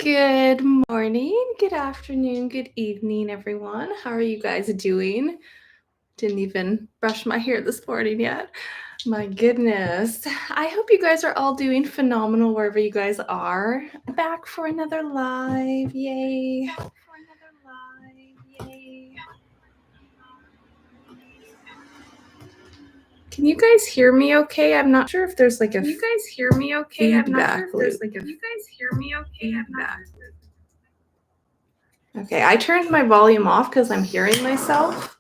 Good morning, good afternoon, good evening, everyone. How are you guys doing? Didn't even brush my hair this morning yet. My goodness. I hope you guys are all doing phenomenal wherever you guys are. Back for another live. Yay. Can you guys hear me okay? I'm not sure if there's like a Can you guys hear me okay? I'm not sure if there's like a loop. you guys hear me okay? I'm not sure. Okay, I turned my volume off because I'm hearing myself.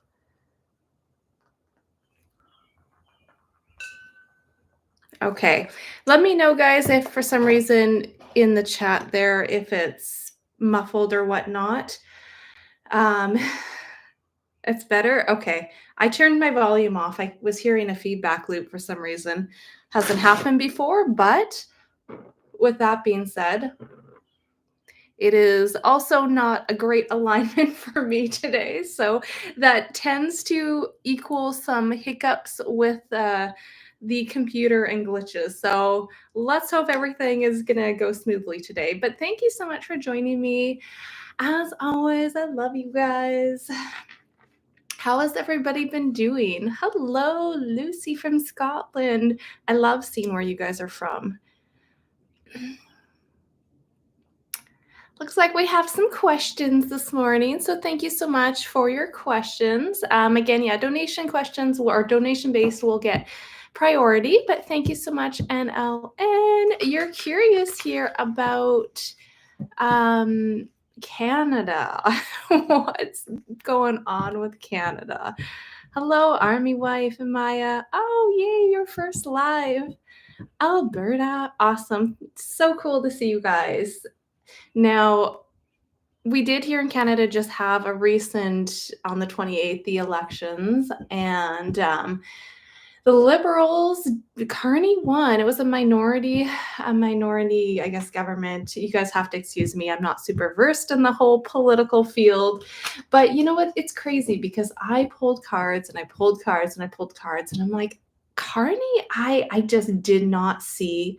Okay, let me know, guys, if for some reason in the chat there, if it's muffled or whatnot. It's better? Okay. I turned my volume off. I was hearing a feedback loop for some reason. Hasn't happened before, but with that being said, it is also not a great alignment for me today. So that tends to equal some hiccups with the computer and glitches. So let's hope everything is going to go smoothly today. But thank you so much for joining me. As always, I love you guys. How has everybody been doing? Hello, Lucy from Scotland. I love seeing where you guys are from. Looks like we have some questions this morning, so thank you so much for your questions. Again, yeah, donation questions or donation-based will get priority, but thank you so much, NLN. You're curious here about Canada. What's going on with Canada? Hello, Army Wife and Maya. Oh, yay, your first live. Alberta, awesome. So cool to see you guys. Now, we did here in Canada just have a recent, on the 28th, the elections, and the Liberals, Carney won. It was a minority, I guess, government. You guys have to excuse me. I'm not super versed in the whole political field. But you know what? It's crazy because I pulled cards and I pulled cards and I pulled cards. And I'm like, Carney, I just did not see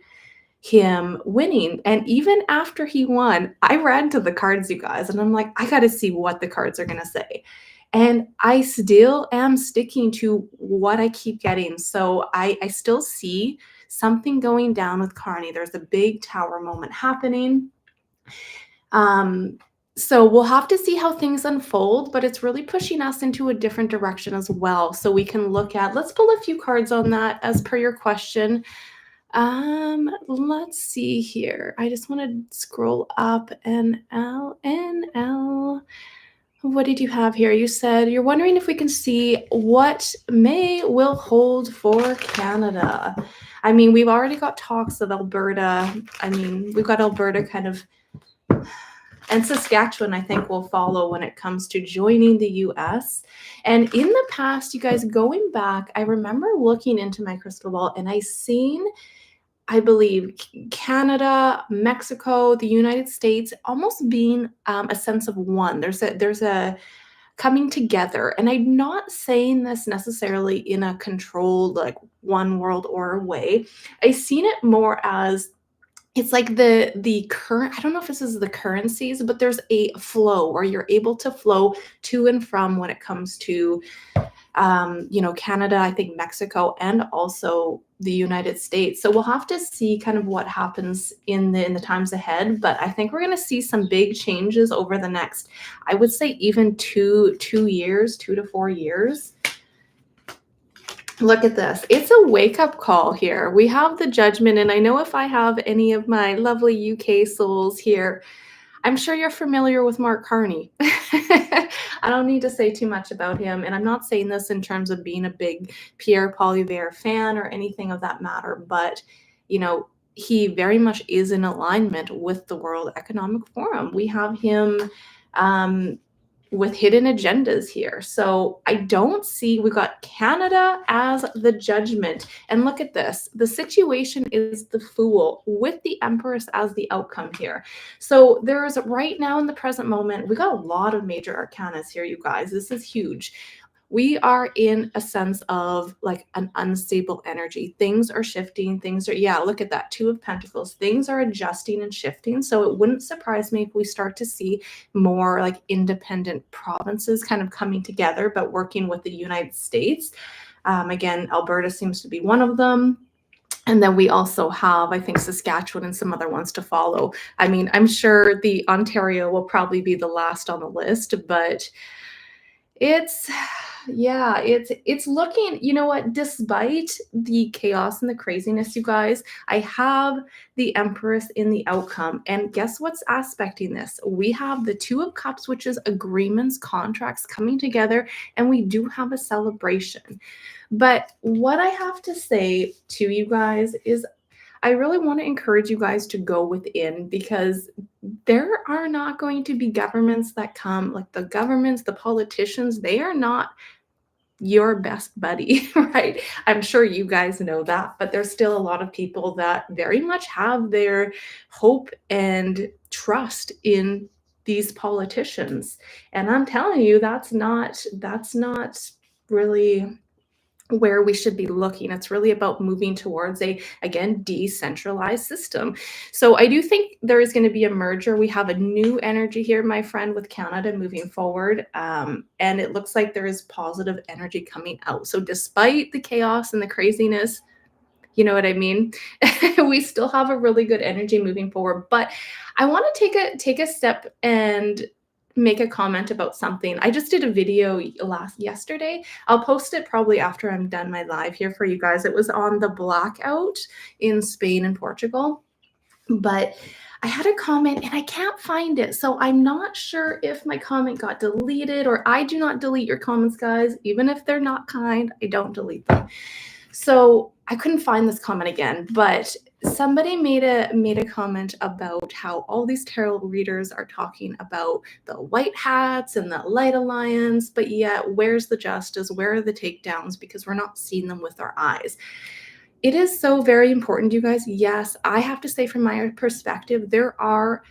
him winning. And even after he won, I ran to the cards, you guys. And I'm like, I got to see what the cards are going to say. And I still am sticking to what I keep getting. So I still see something going down with Carney. There's a big tower moment happening. So we'll have to see how things unfold, but it's really pushing us into a different direction as well. So we can look at, let's pull a few cards on that as per your question. Let's see here. I just want to scroll up. NL. What did you have here? You said you're wondering if we can see what May will hold for Canada. I mean, we've already got talks of Alberta. I mean, we've got Alberta kind of, and Saskatchewan, I think, will follow when it comes to joining the US. And in the past, you guys, going back, I remember looking into my crystal ball and I seen, I believe, Canada, Mexico, the United States almost being a sense of one. There's a coming together. And I'm not saying this necessarily in a controlled, like one world order way. I've seen it more as it's like the current, I don't know if this is the currencies, but there's a flow where you're able to flow to and from when it comes to Canada, I think Mexico, and also the United States. So we'll have to see kind of what happens in the times ahead. But I think we're going to see some big changes over the next, I would say, even 2 years, 2 to 4 years. Look at this. It's a wake-up call here. We have the Judgment, and I know if I have any of my lovely UK souls here, I'm sure you're familiar with Mark Carney. I don't need to say too much about him, and I'm not saying this in terms of being a big Pierre Poilievre fan or anything of that matter, but, he very much is in alignment with the World Economic Forum. We have him with hidden agendas here. So I don't see, we got Canada as the Judgment. And look at this. The situation is the Fool with the Empress as the outcome here. So there is right now in the present moment, we got a lot of major arcanas here, you guys. This is huge. we are in a sense of like an unstable energy. Things are shifting. Things are, yeah, look at that. Two of Pentacles. Things are adjusting and shifting. So it wouldn't surprise me if we start to see more like independent provinces kind of coming together, but working with the United States. Again, Alberta seems to be one of them. And then we also have, I think, Saskatchewan and some other ones to follow. I mean, I'm sure the Ontario will probably be the last on the list, but it's, yeah, it's looking, you know what, despite the chaos and the craziness, you guys, I have the Empress in the outcome. And guess what's aspecting this? We have the Two of Cups, which is agreements, contracts coming together, and we do have a celebration. But what I have to say to you guys is I really want to encourage you guys to go within, because there are not going to be governments that come, like the governments, the politicians, they are not your best buddy, right? I'm sure you guys know that, but there's still a lot of people that very much have their hope and trust in these politicians. And I'm telling you, that's not really where we should be looking. It's really about moving towards a, again, decentralized system. So I do think there is going to be a merger. We have a new energy here, my friend, with Canada moving forward. And it looks like there is positive energy coming out. So despite the chaos and the craziness, you know what I mean? We still have a really good energy moving forward. But I want to take a step and make a comment about something. I just did a video yesterday. I'll post it probably after I'm done my live here for you guys. It was on the blackout in Spain and Portugal. But I had a comment and I can't find it. So I'm not sure if my comment got deleted, or I do not delete your comments, guys. Even if they're not kind, I don't delete them. So I couldn't find this comment again, but somebody made a comment about how all these tarot readers are talking about the white hats and the light alliance, but yet where's the justice? Where are the takedowns? Because we're not seeing them with our eyes. It is so very important, you guys. Yes, I have to say, from my perspective, there are,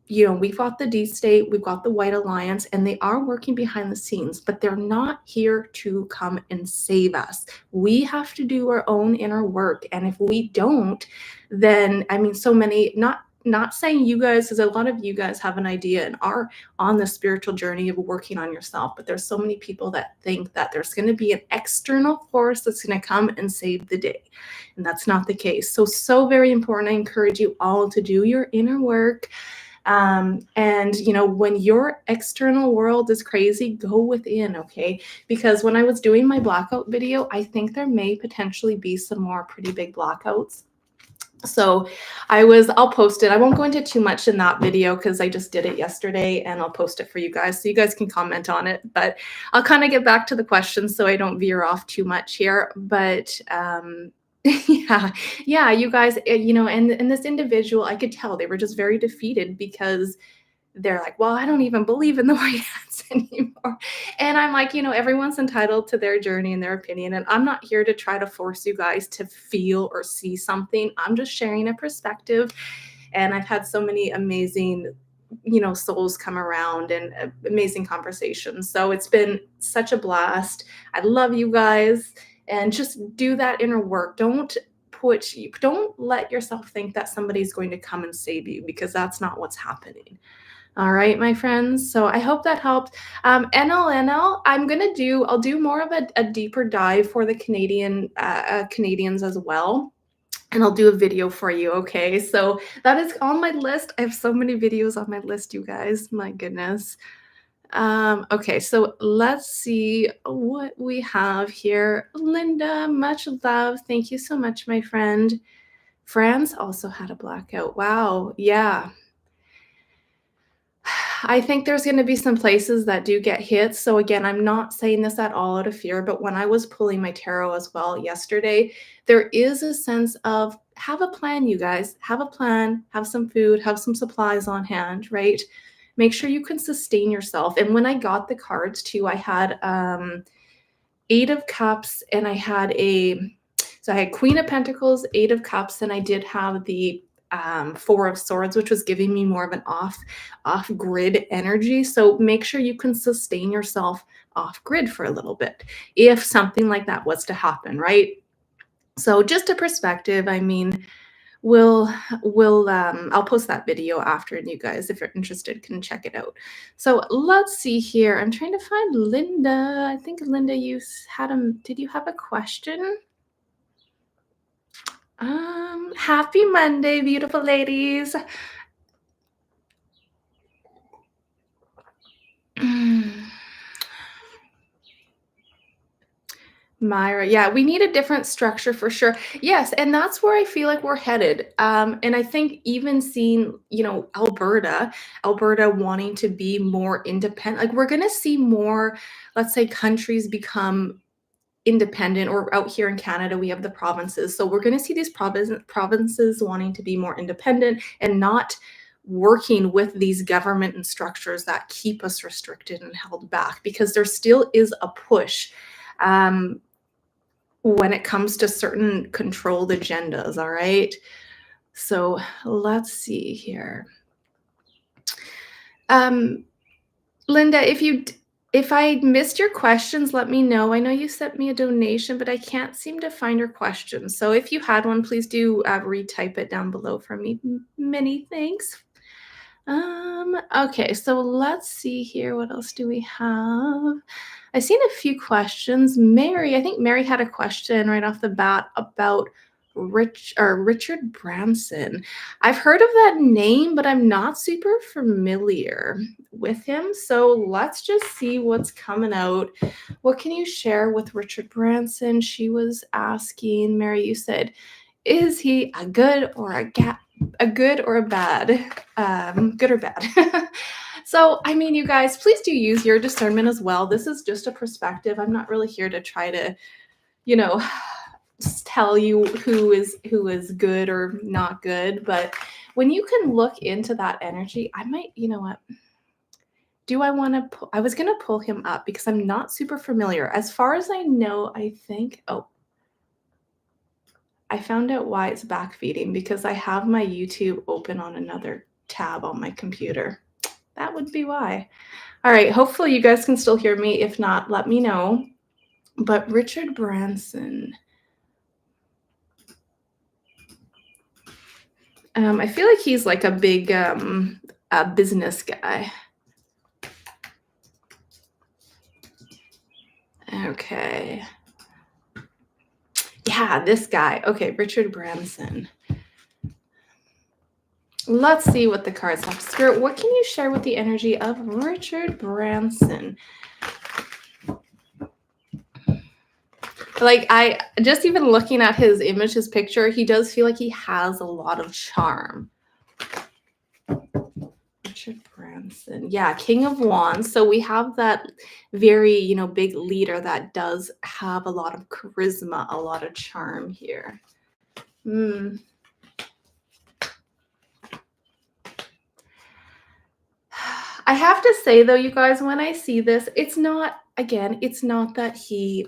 you know, we've got the D state, we've got the White Alliance, and they are working behind the scenes, but they're not here to come and save us. We have to do our own inner work. And if we don't, then, I mean, so many, not saying you guys, because a lot of you guys have an idea and are on the spiritual journey of working on yourself, but there's so many people that think that there's going to be an external force that's going to come and save the day. And that's not the case. So very important. I encourage you all to do your inner work. And you know, when your external world is crazy, go within, okay? Because when I was doing my blackout video, I think there may potentially be some more pretty big blackouts. So I'll post it. I won't go into too much in that video because I just did it yesterday, and I'll post it for you guys so you guys can comment on it. But I'll kind of get back to the questions so I don't veer off too much here. But yeah, you guys, you know, and this individual, I could tell they were just very defeated because they're like, well, I don't even believe in the white hats anymore. And I'm like, you know, everyone's entitled to their journey and their opinion. And I'm not here to try to force you guys to feel or see something. I'm just sharing a perspective. And I've had so many amazing, you know, souls come around and amazing conversations. So it's been such a blast. I love you guys. And just do that inner work. Don't let yourself think that somebody's going to come and save you, because that's not what's happening. All right, my friends. So I hope that helped. NLNL, I'll do more of a deeper dive for the Canadians as well. And I'll do a video for you, okay? So that is on my list. I have so many videos on my list, you guys. My goodness. Okay, so let's see what we have here. Linda, much love. Thank you so much, my friend. France also had a blackout. Wow, yeah. I think there's going to be some places that do get hit. So again, I'm not saying this at all out of fear, but when I was pulling my tarot as well yesterday, there is a sense of have a plan, you guys. Have a plan, have some food, have some supplies on hand, right? Make sure you can sustain yourself. And when I got the cards too, I had 8 of Cups, and I had Queen of Pentacles, 8 of Cups, and I did have the Four of Swords, which was giving me more of an off grid energy. So make sure you can sustain yourself off grid for a little bit if something like that was to happen, right? So just a perspective. I mean, I'll post that video after, and you guys, if you're interested, can check it out. So let's see here. I'm trying to find Linda. I think Linda, did you have a question? Happy Monday, beautiful ladies. Myra, yeah, we need a different structure for sure. Yes, and that's where I feel like we're headed. And I think even seeing, Alberta wanting to be more independent, like we're going to see more, let's say, countries become independent, or out here in Canada, we have the provinces. So we're going to see these provinces wanting to be more independent and not working with these government and structures that keep us restricted and held back, because there still is a push. When it comes to certain controlled agendas, all right? So let's see here. Linda, if I missed your questions, let me know. I know you sent me a donation, but I can't seem to find your questions. So if you had one, please do retype it down below for me. Many thanks. Okay, so let's see here. What else do we have? I've seen a few questions. I think Mary had a question right off the bat about Richard Branson. I've heard of that name, but I'm not super familiar with him. So let's just see what's coming out. What can you share with Richard Branson? She was asking, Mary, you said, is he a good or a good or a bad? Good or bad? So, I mean, you guys, please do use your discernment as well. This is just a perspective. I'm not really here to try to, tell you who is good or not good. But when you can look into that energy, I might, what? Do I want to I was going to pull him up because I'm not super familiar. As far as I know, I think, I found out why it's backfeeding, because I have my YouTube open on another tab on my computer. That would be why. All right, hopefully you guys can still hear me. If not, let me know. But Richard Branson. I feel like he's like a big business guy. Okay. Yeah, this guy. Okay, Richard Branson. Let's see what the cards have. Spirit, what can you share with the energy of Richard Branson? Like, I just even looking at his image, his picture, he does feel like he has a lot of charm. Richard Branson. Yeah, King of Wands. So we have that very, big leader that does have a lot of charisma, a lot of charm here. I have to say, though, you guys, when I see this, it's not that he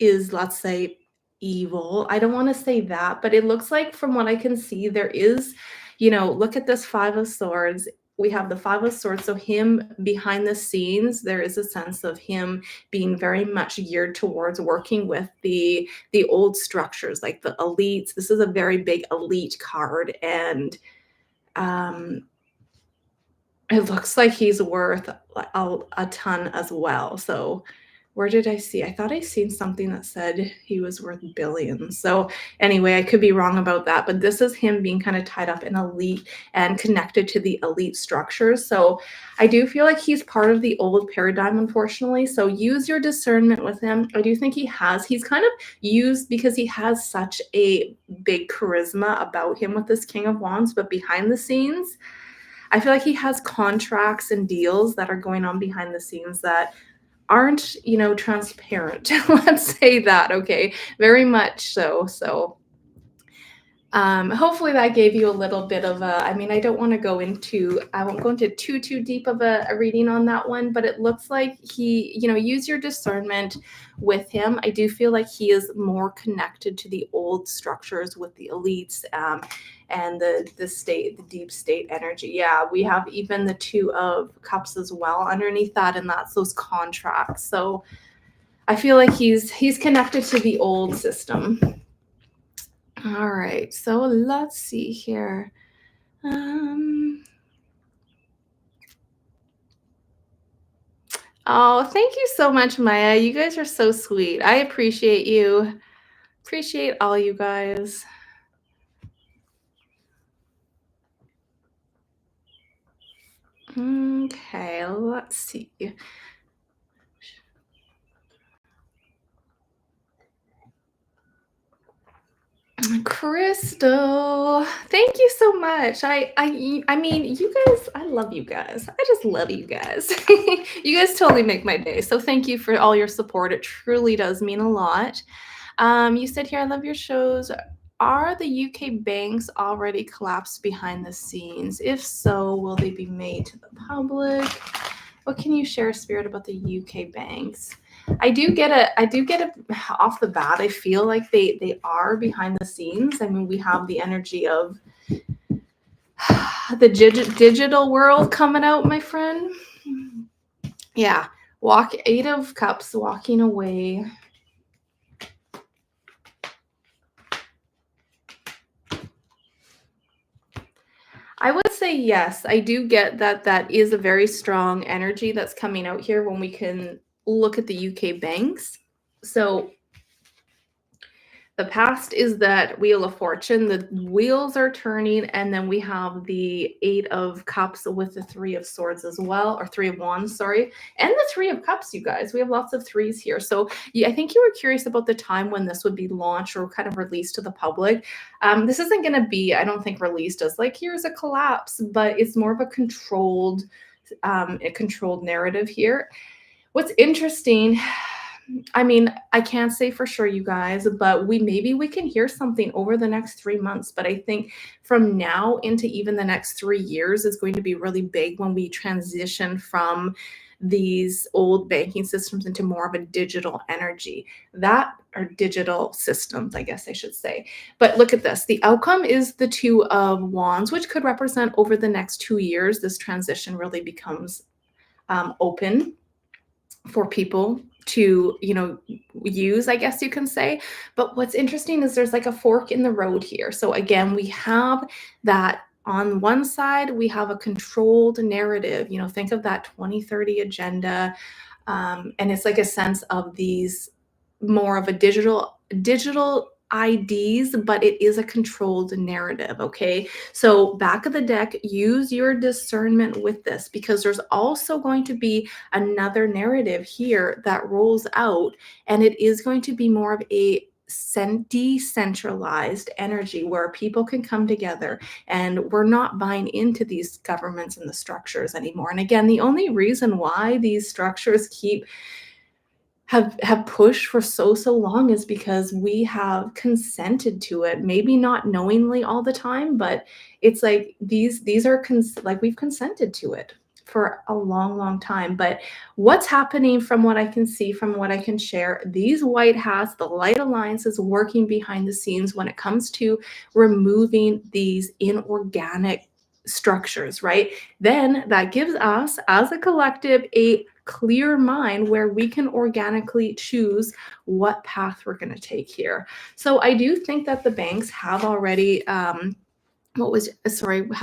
is, let's say, evil. I don't want to say that, but it looks like, from what I can see, there is, look at this Five of Swords. We have the Five of Swords. So him behind the scenes, there is a sense of him being very much geared towards working with the old structures, like the elites. This is a very big elite card, and it looks like he's worth a ton as well. So where did I see? I thought I seen something that said he was worth billions. So anyway, I could be wrong about that, but this is him being kind of tied up in elite and connected to the elite structures. So I do feel like he's part of the old paradigm, unfortunately. So use your discernment with him. I do think he's kind of used, because he has such a big charisma about him with this King of Wands, but behind the scenes, I feel like he has contracts and deals that are going on behind the scenes that aren't, transparent. Let's say that, okay? Very much so. So Hopefully that gave you a little bit of a, I mean, I won't go into too deep of a reading on that one, but it looks like he, use your discernment with him. I do feel like he is more connected to the old structures with the elites, and the deep state energy. Yeah, we have even the Two of Cups as well underneath that, and that's those contracts. So I feel like he's connected to the old system. All right, so let's see here. Oh, thank you so much, Maya. You guys are so sweet. I appreciate you. Appreciate all you guys. Okay, let's see. Crystal, thank you so much. I mean, you guys, I love you guys. I just love you guys. You guys totally make my day. So thank you for all your support. It truly does mean a lot. You said here, I love your shows. Are the UK banks already collapsed behind the scenes? If so, will they be made to the public? What can you share, Spirit, about the UK banks? I do get it off the bat. I feel like they are behind the scenes. I mean, we have the energy of the digital world coming out, my friend. Yeah. Eight of Cups, walking away. I would say yes. I do get that is a very strong energy that's coming out here when we can look at the UK banks. So the past is that Wheel of Fortune, the wheels are turning, and then we have the Eight of Cups with the Three of Swords as well, or Three of Wands, sorry, and the Three of Cups, you guys. We have lots of threes here. So yeah, I think you were curious about the time when this would be launched or kind of released to the public. This isn't going to be, I don't think, released as like, here's a collapse, but it's more of a controlled narrative here. What's interesting, I mean, I can't say for sure, you guys, but maybe we can hear something over the next 3 months. But I think from now into even the next 3 years is going to be really big when we transition from these old banking systems into more of a digital energy. That or digital systems, I guess I should say. But look at this. The outcome is the Two of Wands, which could represent over the next 2 years, this transition really becomes open for people to use, I guess you can say. But what's interesting is there's like a fork in the road here. So again, we have that on one side, we have a controlled narrative. Think of that 2030 agenda, and it's like a sense of these more of a digital IDs, but it is a controlled narrative. Okay, so back of the deck, use your discernment with this, because there's also going to be another narrative here that rolls out, and it is going to be more of a decentralized energy where people can come together, and we're not buying into these governments and the structures anymore. And again, the only reason why these structures have pushed for so long is because we have consented to it, maybe not knowingly all the time, but it's like these are like we've consented to it for a long time. But what's happening, from what I can see, from what I can share, these white hats, the light alliance, is working behind the scenes when it comes to removing these inorganic structures, right? Then that gives us as a collective a clear mind where we can organically choose what path we're going to take here. So I do think that the banks have already how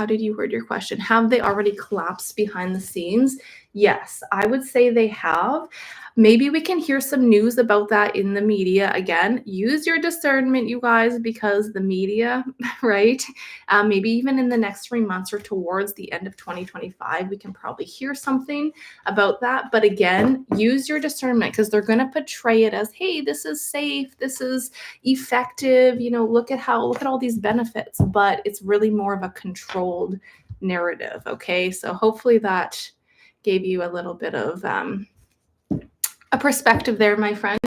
did you word your question? Have they already collapsed behind the scenes? Yes, I would say they have. Maybe we can hear some news about that in the media. Again, use your discernment, you guys, because the media, right? Maybe even in the next 3 months or towards the end of 2025, we can probably hear something about that. But again, use your discernment, because they're going to portray it as, hey, this is safe, this is effective, look at all these benefits, but it's really more of a controlled narrative. Okay, so hopefully that gave you a little bit of a perspective there, my friend.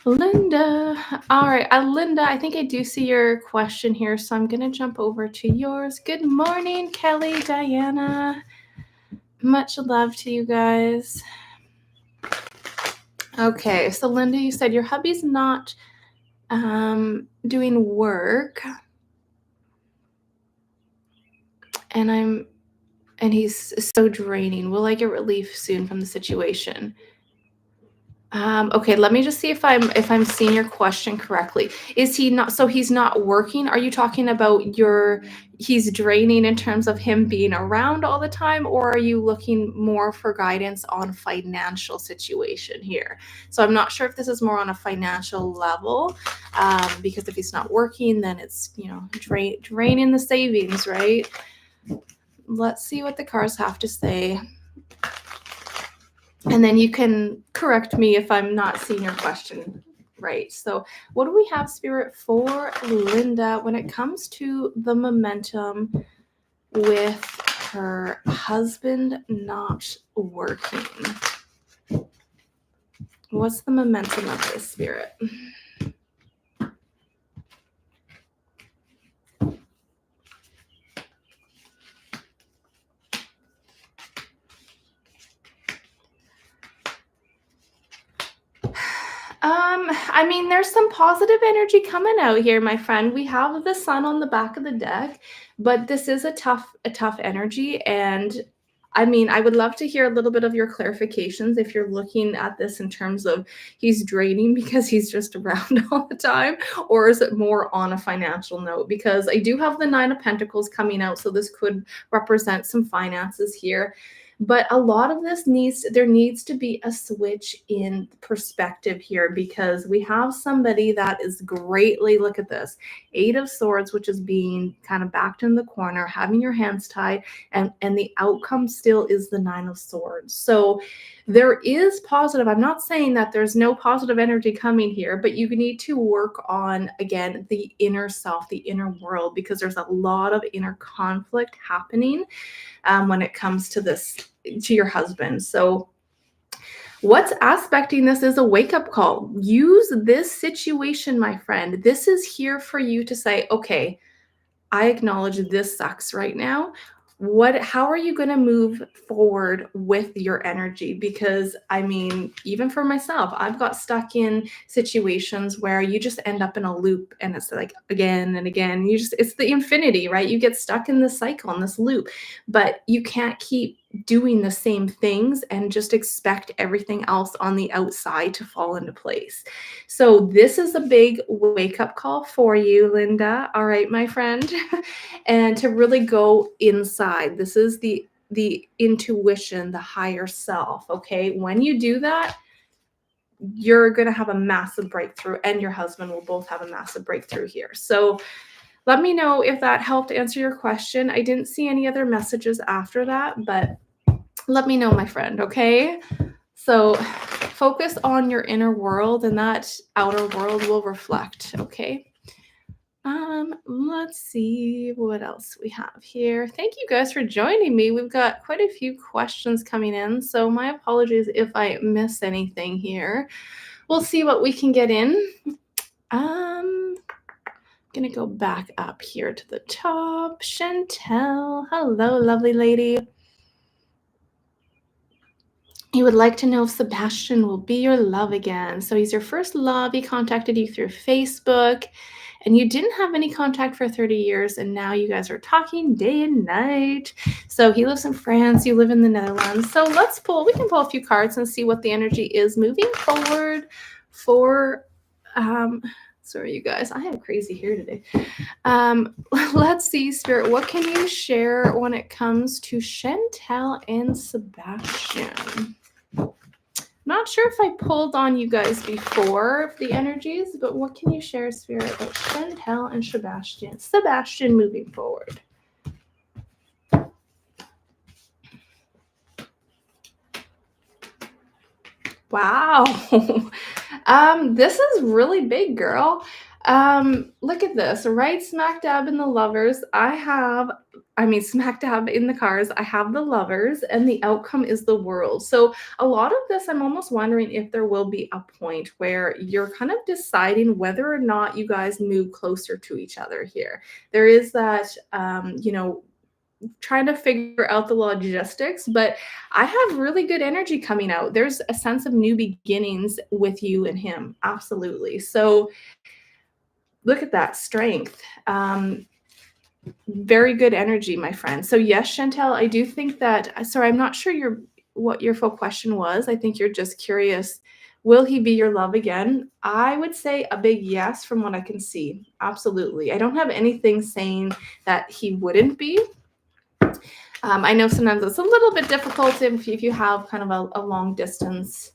Linda. All right. Linda, I think I do see your question here, so I'm going to jump over to yours. Good morning, Kelly, Diana. Much love to you guys. Okay. So, Linda, you said your hubby's not doing work, and he's so draining. Will I get relief soon from the situation? Okay, let me just see if I'm seeing your question correctly. Is he not, so he's not working? Are you talking about he's draining in terms of him being around all the time, or are you looking more for guidance on financial situation here? So I'm not sure if this is more on a financial level, because if he's not working, then it's, draining the savings, right? Let's see what the cards have to say. And then you can correct me if I'm not seeing your question right. So what do we have, Spirit, for Linda when it comes to the momentum with her husband not working? What's the momentum of this, Spirit? I mean, there's some positive energy coming out here, my friend. We have the sun on the back of the deck, but this is a tough energy. And I mean, I would love to hear a little bit of your clarifications if you're looking at this in terms of he's draining because he's just around all the time, or is it more on a financial note? Because I do have the Nine of Pentacles coming out, so this could represent some finances here. But a lot of this there needs to be a switch in perspective here, because we have somebody that is greatly, look at this, Eight of Swords, which is being kind of backed in the corner, having your hands tied, and the outcome still is the Nine of Swords. So there is positive. I'm not saying that there's no positive energy coming here, but you need to work on, again, the inner self, the inner world, because there's a lot of inner conflict happening when it comes to to your husband. So what's aspecting this is a wake-up call. Use this situation, my friend. This is here for you to say, okay, I acknowledge this sucks right now. How are you going to move forward with your energy? Because I mean, even for myself, I've got stuck in situations where you just end up in a loop, and it's like again and again, it's the infinity, right? You get stuck in this cycle, in this loop, but you can't keep doing the same things and just expect everything else on the outside to fall into place. So this is a big wake-up call for you, Linda. All right, my friend. And to really go inside. This is the intuition, the higher self. Okay. When you do that, you're going to have a massive breakthrough, and your husband will both have a massive breakthrough here. So let me know if that helped answer your question. I didn't see any other messages after that, but let me know, my friend. Okay. So focus on your inner world, and that outer world will reflect. Okay. Let's see what else we have here. Thank you guys for joining me. We've got quite a few questions coming in, so my apologies if I miss anything here. We'll see what we can get in. I'm gonna go back up here to the top. Chantel, hello, lovely lady. You would like to know if Sebastian will be your love again. So he's your first love. He contacted you through Facebook, and you didn't have any contact for 30 years, and now you guys are talking day and night. So he lives in France, you live in the Netherlands. So we can pull a few cards and see what the energy is moving forward for, sorry you guys, I am crazy here today. Let's see, Spirit, what can you share when it comes to Chantel and Sebastian? Not sure if I pulled on you guys before, the energies, but what can you share, Spirit, about Chantel and Sebastian? Sebastian moving forward. Wow. This is really big, girl. Look at this, right smack dab in the lovers. Smack dab in the cars, I have the lovers, and the outcome is the world. So a lot of this, I'm almost wondering if there will be a point where you're kind of deciding whether or not you guys move closer to each other here. There is that, trying to figure out the logistics, but I have really good energy coming out. There's a sense of new beginnings with you and him. Absolutely. So look at that strength. Very good energy, my friend. So yes, Chantel, I do think that, sorry, I'm not sure what your full question was. I think you're just curious, will he be your love again? I would say a big yes from what I can see. Absolutely. I don't have anything saying that he wouldn't be. I know sometimes it's a little bit difficult if you have kind of a long distance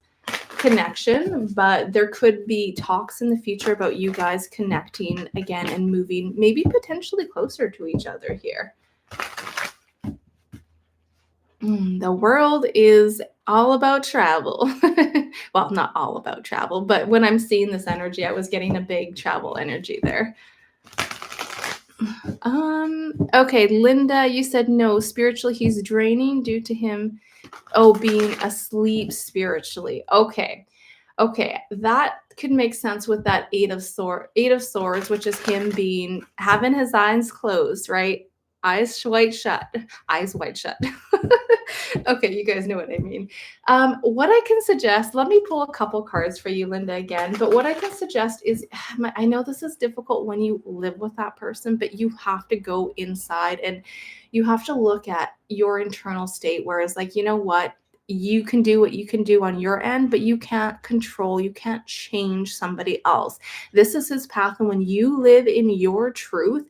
connection, but there could be talks in the future about you guys connecting again and moving maybe potentially closer to each other here. The world is all about travel. Well, not all about travel, but when I'm seeing this energy, I was getting a big travel energy there. Okay, Linda, you said no, spiritually he's draining due to him being asleep spiritually. Okay, that could make sense with that eight of swords, which is him having his eyes closed, right? Eyes wide shut. Okay, you guys know what I mean. What I can suggest, let me pull a couple cards for you, Linda, again. But what I can suggest is, I know this is difficult when you live with that person, but you have to go inside and you have to look at your internal state. Whereas, like, you know what? You can do what you can do on your end, but you can't change somebody else. This is his path. And when you live in your truth,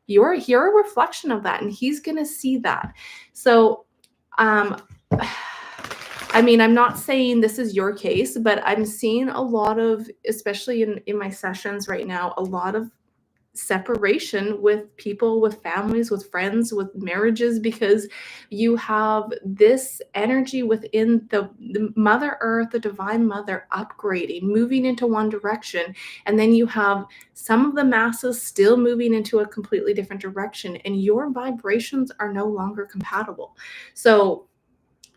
you're a reflection of that, and he's going to see that. So, I'm not saying this is your case, but I'm seeing a lot of, especially in my sessions right now, a lot of separation with people, with families, with friends, with marriages, because you have this energy within the Mother Earth, the Divine Mother, upgrading, moving into one direction. And then you have some of the masses still moving into a completely different direction, and your vibrations are no longer compatible. So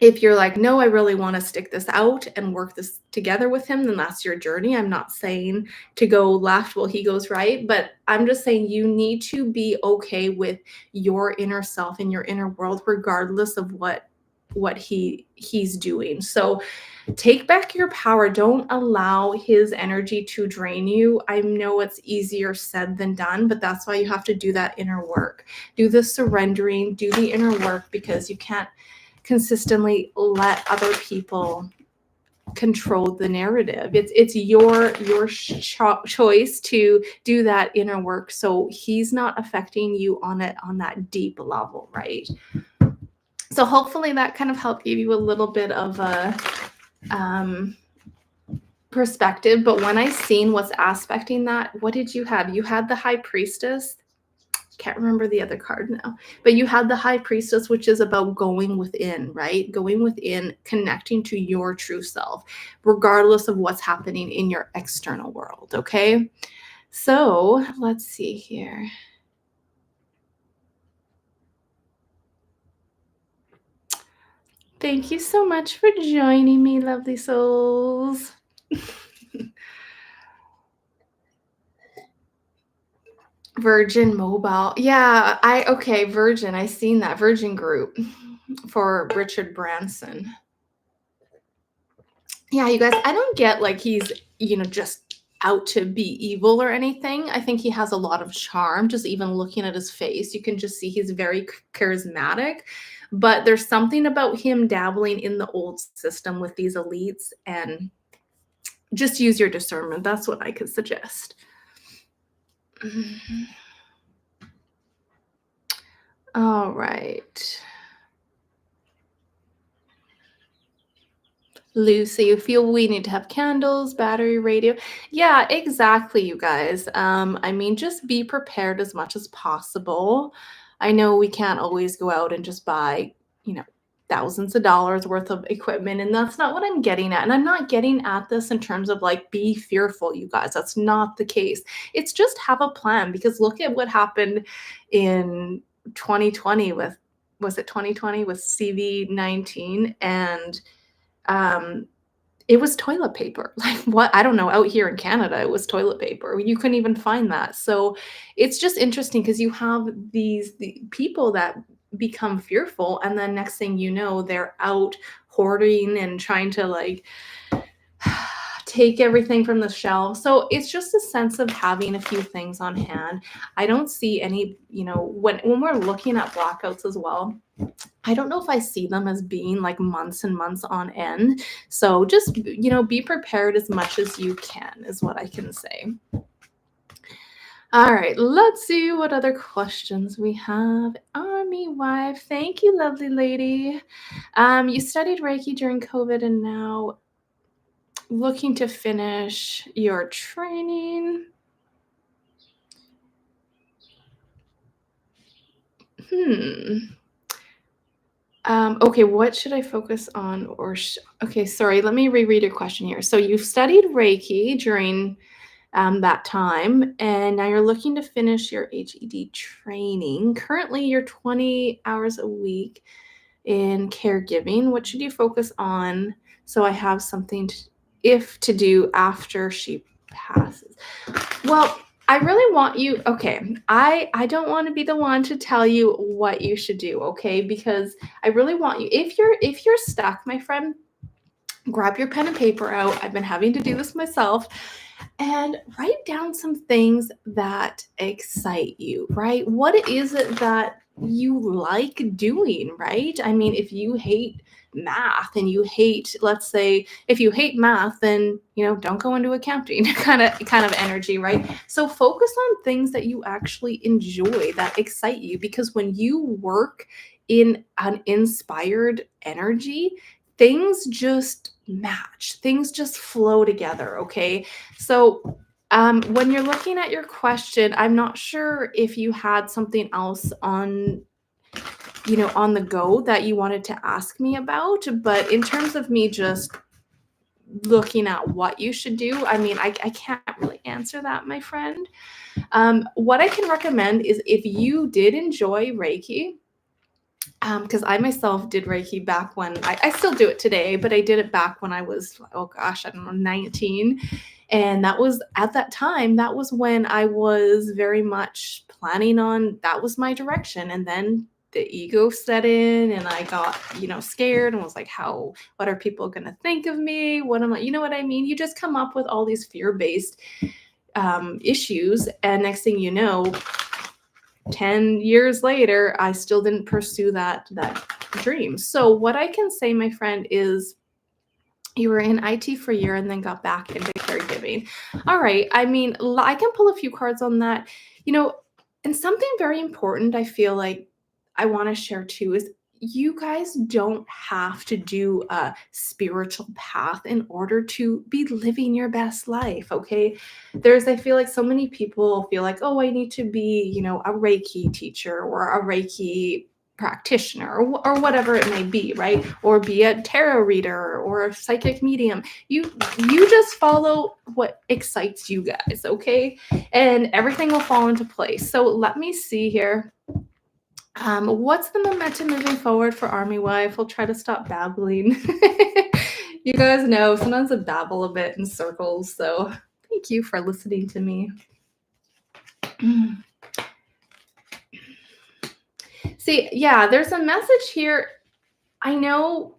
if you're like, no, I really want to stick this out and work this together with him, then that's your journey. I'm not saying to go left while he goes right, but I'm just saying you need to be okay with your inner self and your inner world, regardless of what he's doing. So take back your power. Don't allow his energy to drain you. I know it's easier said than done, but that's why you have to do that inner work. Do the surrendering, do the inner work, because you can't consistently let other people control the narrative. It's your choice to do that inner work, so he's not affecting you on that deep level, right? So hopefully that kind of helped give you a little bit of a perspective. But when I seen what's aspecting that, what did you have? You had the High Priestess. Can't remember the other card now, but you had the High Priestess, which is about going within, right? Going within, connecting to your true self, regardless of what's happening in your external world. Okay. So let's see here. Thank you so much for joining me, lovely souls. Virgin Mobile. Yeah, Virgin. I seen that Virgin Group for Richard Branson. Yeah, you guys, I don't get like he's, just out to be evil or anything. I think he has a lot of charm. Just even looking at his face, you can just see he's very charismatic. But there's something about him dabbling in the old system with these elites, and just use your discernment. That's what I could suggest. All right. Lucy, you feel we need to have candles, battery, radio. Yeah, exactly, you guys. Just be prepared as much as possible. I know we can't always go out and just buy, thousands of dollars worth of equipment, and that's not what I'm getting at. And I'm not getting at this in terms of like be fearful, you guys. That's not the case. It's just have a plan, because look at what happened in 2020 with, was it 2020 with CV-19, and um it was toilet paper. Like, what? I don't know, out here in Canada, it was toilet paper. You couldn't even find that. So, it's just interesting because you have the people that become fearful, and then next thing you know, they're out hoarding and trying to, like, take everything from the shelf. So, it's just a sense of having a few things on hand. I don't see any, when we're looking at blackouts as well, I don't know if I see them as being like months and months on end. So just, be prepared as much as you can, is what I can say. All right, let's see what other questions we have. Army wife, thank you, lovely lady. You studied Reiki during COVID and now looking to finish your training. Okay, what should I focus on? Okay, sorry, let me reread your question here. So you've studied Reiki during that time, and now you're looking to finish your HED training. Currently, you're 20 hours a week in caregiving. What should you focus on so I have something to do after she passes? Well, I really want you, okay, I don't want to be the one to tell you what you should do, okay? Because I really want you, if you're stuck, my friend, grab your pen and paper out. I've been having to do this myself, and write down some things that excite you, right? What is it that you like doing, right? I mean, if you hate math and you hate, let's say, if you hate math, then, don't go into accounting kind of energy, right? So focus on things that you actually enjoy, that excite you, because when you work in an inspired energy, things just match, things just flow together, okay? So when you're looking at your question, I'm not sure if you had something else on the go that you wanted to ask me about, but in terms of me just looking at what you should do, I mean, I can't really answer that, my friend. What I can recommend is, if you did enjoy Reiki, because I myself did Reiki back when I still do it today, but I did it back when I was, oh gosh, I don't know, 19. And that was, at that time, that was when I was very much planning on, that was my direction. And then the ego set in and I got, scared and was like, what are people going to think of me? What am I, you know what I mean? You just come up with all these fear-based issues. And next thing you know, 10 years later, I still didn't pursue that dream. So what I can say, my friend, is you were in IT for a year and then got back into caregiving. All right. I mean, I can pull a few cards on that, and something very important I feel like I want to share too is, you guys don't have to do a spiritual path in order to be living your best life, okay? I feel like so many people feel like, oh, I need to be, a Reiki teacher or a Reiki practitioner or whatever it may be, right? Or be a tarot reader or a psychic medium. You just follow what excites you guys, okay? And everything will fall into place. So let me see here. What's the momentum moving forward for Army Wife? We'll try to stop babbling. You guys know sometimes I babble a bit in circles, so thank you for listening to me. See, yeah, there's a message here. I know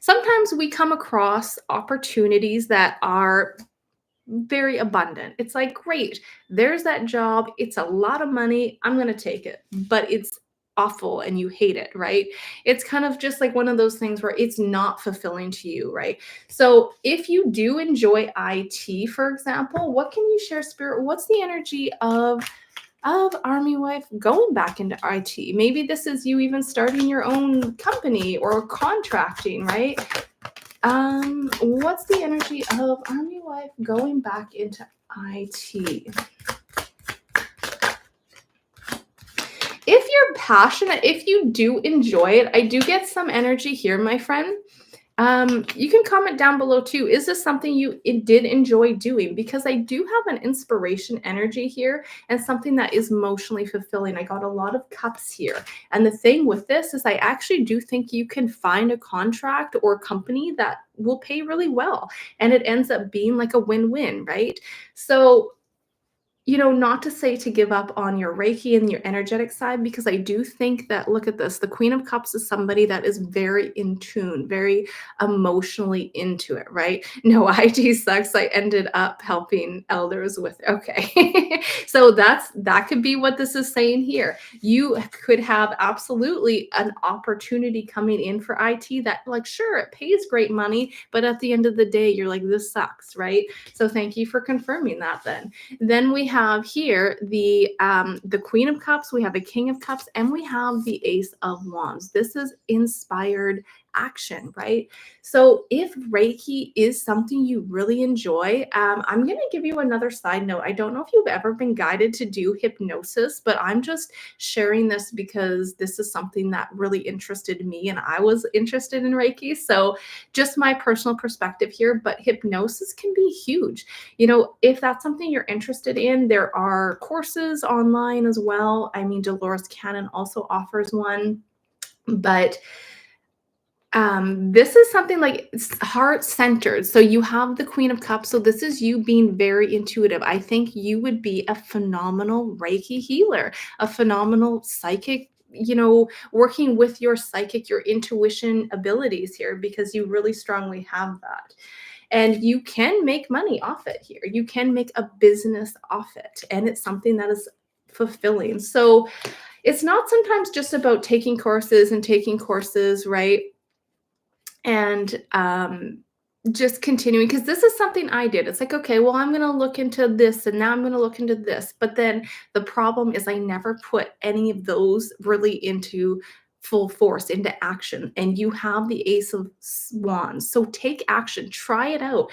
sometimes we come across opportunities that are very abundant. It's like, great, there's that job. It's a lot of money. I'm going to take it, but it's awful and you hate it, right? It's kind of just like one of those things where it's not fulfilling to you, right? So if you do enjoy IT, for example, what can you share, Spirit? What's the energy of Army Wife going back into IT? Maybe this is you even starting your own company or contracting, right? What's the energy of Army Wife going back into IT? If you're you're passionate, if you do enjoy it, I do get some energy here, my friend. You can comment down below too. Is this something you did enjoy doing? Because I do have an inspiration energy here and something that is emotionally fulfilling. I got a lot of cups here. And the thing with this is I actually do think you can find a contract or company that will pay really well. And it ends up being like a win-win, right? So not to say to give up on your Reiki and your energetic side, because I do think that, look at this, the Queen of Cups is somebody that is very in tune, very emotionally into it, right? No, IT sucks. I ended up helping elders with, okay. So that could be what this is saying here. You could have absolutely an opportunity coming in for IT that, like, sure, it pays great money, but at the end of the day, you're like, this sucks, right? So thank you for confirming that then. Then we have here the Queen of Cups, we have a King of Cups, and we have the Ace of Wands. This is inspired action, right? So if Reiki is something you really enjoy, I'm going to give you another side note. I don't know if you've ever been guided to do hypnosis, but I'm just sharing this because this is something that really interested me and I was interested in Reiki. So just my personal perspective here, but hypnosis can be huge. If that's something you're interested in, there are courses online as well. I mean, Dolores Cannon also offers one, but this is something like it's heart centered. So you have the Queen of Cups. So this is you being very intuitive. I think you would be a phenomenal Reiki healer, a phenomenal psychic, working with your psychic, your intuition abilities here, because you really strongly have that. And you can make money off it here. You can make a business off it. And it's something that is fulfilling. So it's not sometimes just about taking courses, right? And just continuing, because this is something I did. It's like, okay, well, I'm going to look into this and now I'm going to look into this. But then the problem is I never put any of those really into full force, into action. And you have the Ace of Wands. So take action, try it out.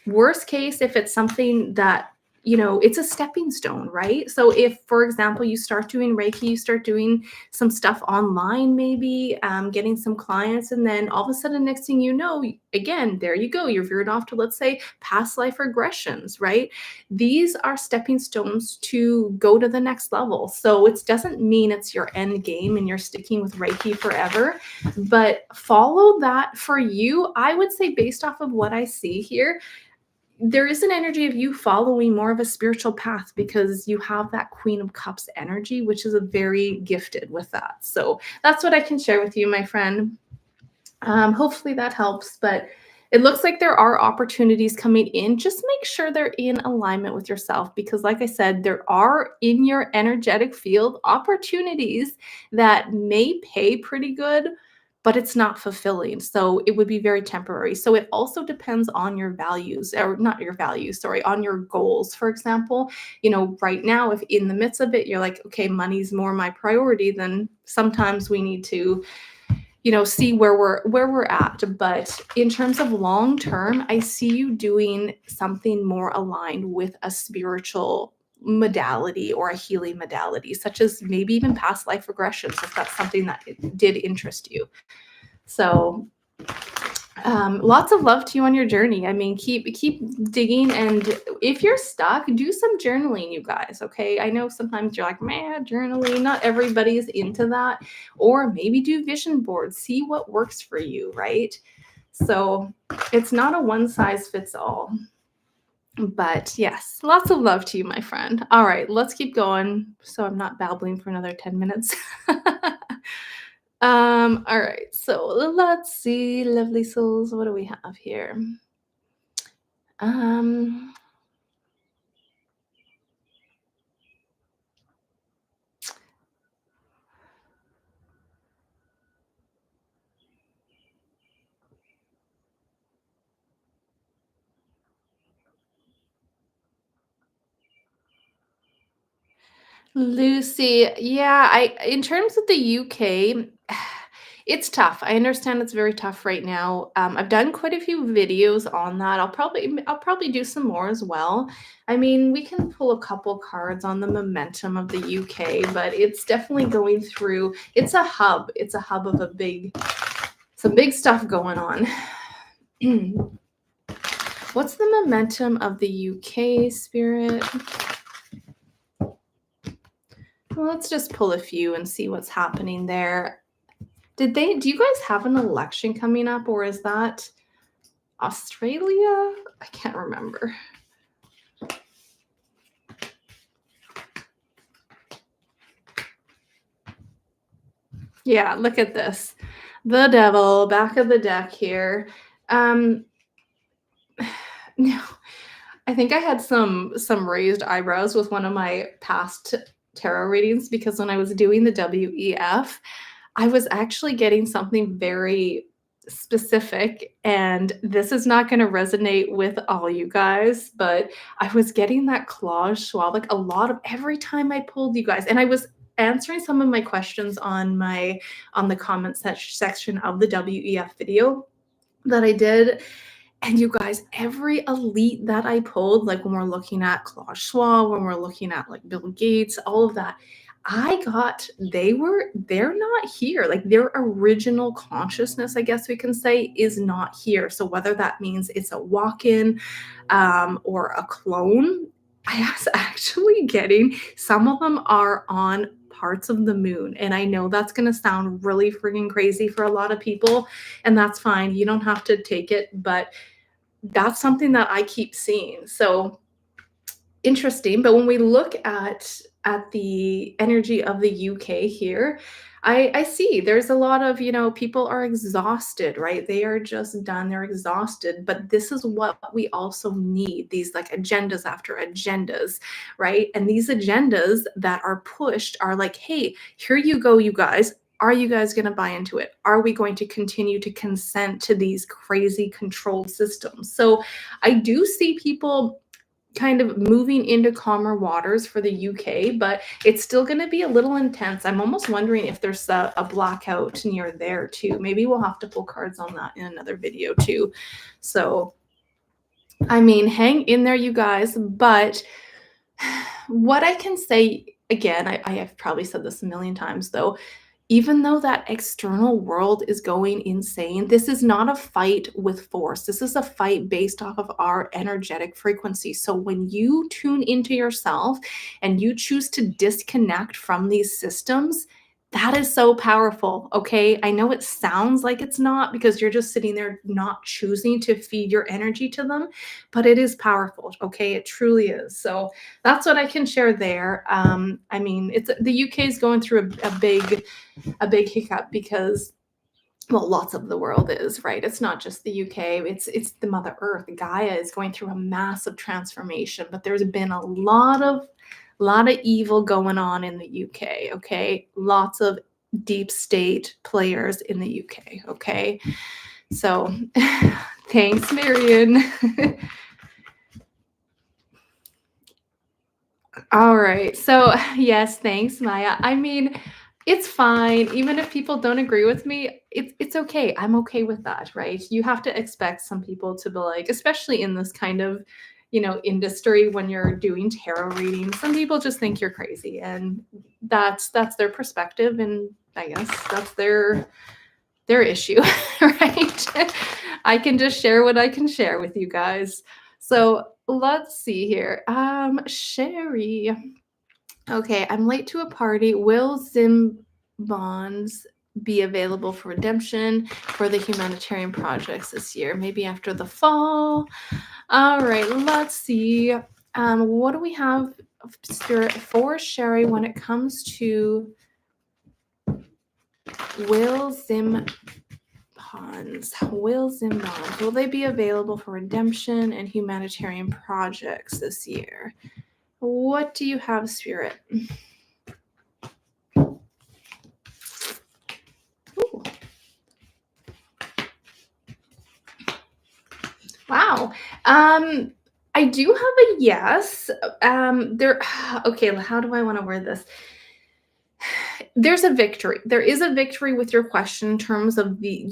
Worst case, if it's something that, it's a stepping stone, right? So if, for example, you start doing Reiki, you start doing some stuff online, maybe getting some clients, and then all of a sudden, next thing you know, again, there you go. You're veered off to, let's say, past life regressions, right? These are stepping stones to go to the next level. So it doesn't mean it's your end game and you're sticking with Reiki forever, but follow that for you. I would say, based off of what I see here, there is an energy of you following more of a spiritual path because you have that Queen of Cups energy, which is a very gifted with that. So that's what I can share with you, my friend. Hopefully that helps, but it looks like there are opportunities coming in. Just make sure they're in alignment with yourself, because like I said, there are in your energetic field opportunities that may pay pretty good, but it's not fulfilling. So it would be very temporary. So it also depends on your values, or not your values, sorry, on your goals. For example, right now, if in the midst of it, you're like, okay, money's more my priority, then sometimes we need to see where we're at. But in terms of long term, I see you doing something more aligned with a spiritual modality or a healing modality, such as maybe even past life regressions, if that's something that did interest you. So lots of love to you on your journey. I mean, keep digging, and if you're stuck, do some journaling, you guys. Okay, I know sometimes you're like, man, journaling, not everybody is into that. Or maybe do vision boards, see what works for you, right? So it's not a one size fits all. But yes, lots of love to you, my friend. All right, let's keep going so I'm not babbling for another 10 minutes. All right, so let's see, lovely souls, what do we have here? Um, Lucy, yeah, I in terms of the UK, It's tough. I understand it's very tough right now. I've done quite a few videos on that. I'll probably do some more as well. I mean, we can pull a couple cards on the momentum of the UK, but it's definitely going through. It's a hub. It's a hub of some big stuff going on. What's the momentum of the UK, Spirit? Well, let's just pull a few and see what's happening there. Do you guys have an election coming up, or is that Australia? I can't remember. Yeah, look at this. The devil, back of the deck here. No, I think I had some raised eyebrows with one of my past tarot readings because when I was doing the WEF, I was actually getting something very specific, and this is not going to resonate with all you guys, but I was getting that Clause Schwab like a lot of every time I pulled you guys, and I was answering some of my questions on the comment section of the WEF video that I did. And you guys, every elite that I pulled, like when we're looking at Klaus Schwab, when we're looking at like Bill Gates, all of that, they're not here. Like their original consciousness, I guess we can say, is not here. So whether that means it's a walk-in or a clone, I was actually getting some of them are on parts of the moon. And I know that's going to sound really freaking crazy for a lot of people, and that's fine. You don't have to take it, but that's something that I keep seeing. So interesting. But when we look at the energy of the UK here, I see there's a lot of, people are exhausted, right? They are just done. They're exhausted. But this is what we also need, these like agendas after agendas, right? And these agendas that are pushed are like, hey, here you go, you guys. Are you guys going to buy into it? Are we going to continue to consent to these crazy controlled systems? So I do see people kind of moving into calmer waters for the UK, but it's still going to be a little intense. I'm almost wondering if there's a blackout near there too. Maybe we'll have to pull cards on that in another video too. So, I mean, hang in there, you guys. But what I can say, again, I have probably said this a million times though, even though that external world is going insane, this is not a fight with force. This is a fight based off of our energetic frequency. So when you tune into yourself and you choose to disconnect from these systems, that is so powerful. Okay. I know it sounds like it's not because you're just sitting there not choosing to feed your energy to them, but it is powerful. Okay. It truly is. So that's what I can share there. I mean, it's the UK is going through a big hiccup because, well, lots of the world is, right? It's not just the UK. It's the Mother Earth. Gaia is going through a massive transformation, but there's been a lot of evil going on in the UK, okay? Lots of deep state players in the UK, okay? So thanks, Marion. All right. So, yes, thanks, Maya. I mean, it's fine. Even if people don't agree with me, it's okay. I'm okay with that, right? You have to expect some people to be like, especially in this kind of, industry when you're doing tarot readings, some people just think you're crazy, and that's their perspective, and I guess that's their issue, right? I can just share what I can share with you guys. So let's see here. Sherry. Okay, I'm late to a party. Will Zim bonds be available for redemption for the humanitarian projects this year? Maybe after the fall. All right, let's see. What do we have, Spirit, for Sherry when it comes to Will Zim bonds? Will Zim bonds, will they be available for redemption and humanitarian projects this year? What do you have, Spirit? Ooh. Wow. I do have a yes. Okay, how do I want to word this? there's a victory. There is a victory with your question in terms of the,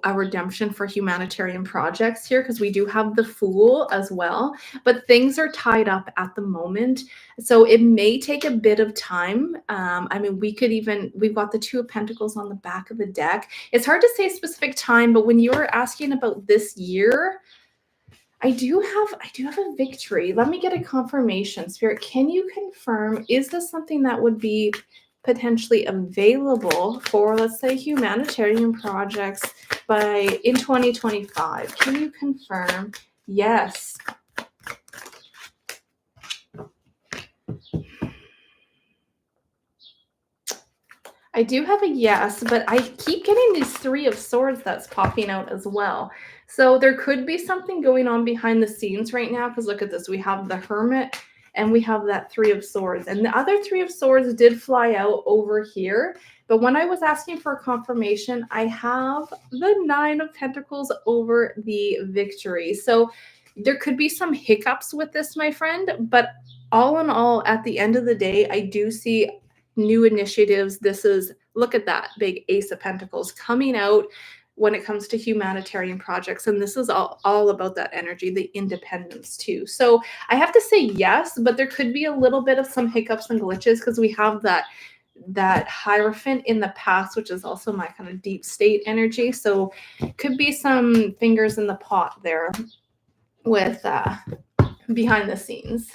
a redemption for humanitarian projects here, because we do have the Fool as well, but things are tied up at the moment. So it may take a bit of time. I mean, we've got the Two of Pentacles on the back of the deck. It's hard to say a specific time, but when you're asking about this year, I do have a victory. Let me get a confirmation. Spirit, can you confirm, is this something that would be potentially available for, let's say, humanitarian projects in 2025? Can you confirm? Yes. I do have a yes, but I keep getting these Three of Swords that's popping out as well. So there could be something going on behind the scenes right now, because look at this. We have the Hermit and we have that Three of Swords. And the other Three of Swords did fly out over here. But when I was asking for confirmation, I have the Nine of Pentacles over the Victory. So there could be some hiccups with this, my friend. But all in all, at the end of the day, I do see new initiatives. Look at that big Ace of Pentacles coming out when it comes to humanitarian projects. And this is all about that energy, the independence too. So I have to say yes, but there could be a little bit of some hiccups and glitches, because we have that Hierophant in the past, which is also my kind of deep state energy. So could be some fingers in the pot there with behind the scenes.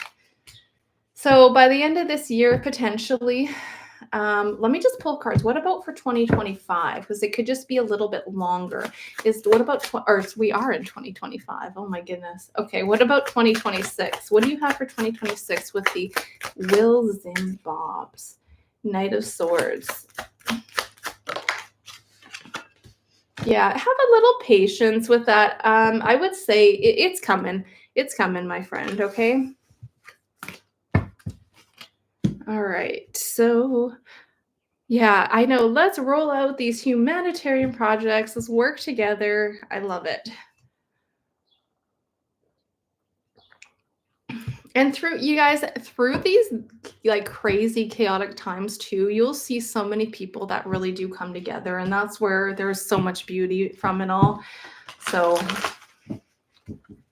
So by the end of this year, potentially, let me just pull cards. What about for 2025? Because it could just be a little bit longer. We are in 2025. Oh my goodness. Okay, what about 2026? What do you have for 2026 with the Wills and Bobs? Knight of Swords. Yeah, have a little patience with that. I would say it's coming. It's coming, my friend, okay? All right, so yeah, I know. Let's roll out these humanitarian projects. Let's work together. I love it. And through these like crazy chaotic times too, you'll see so many people that really do come together, and that's where there's so much beauty from it all. So